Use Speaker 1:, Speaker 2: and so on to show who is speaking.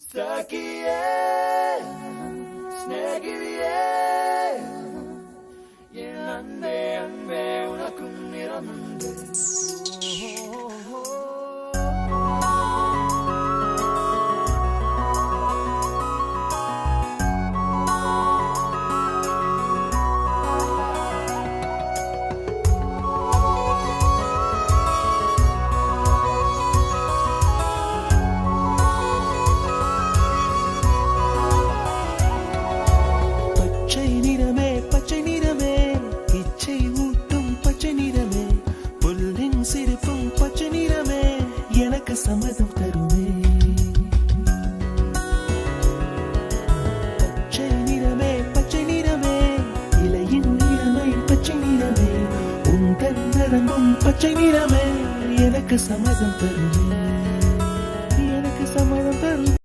Speaker 1: சகியே ஸ்நேகிதியே என் அன்பே அன்பே உனக்கும் நிறமுண்டு
Speaker 2: சிரிப்பும் பச்சை நிறமே எனக்கு சம்மதம் தருமே பச்சை நிறமே இலையின் நிறமை பச்சை நிறமே உங்கள் நரம்பும் பச்சை நிறமே எனக்கு சம்மதம் தருமே எனக்கு சம்மதம் தரும்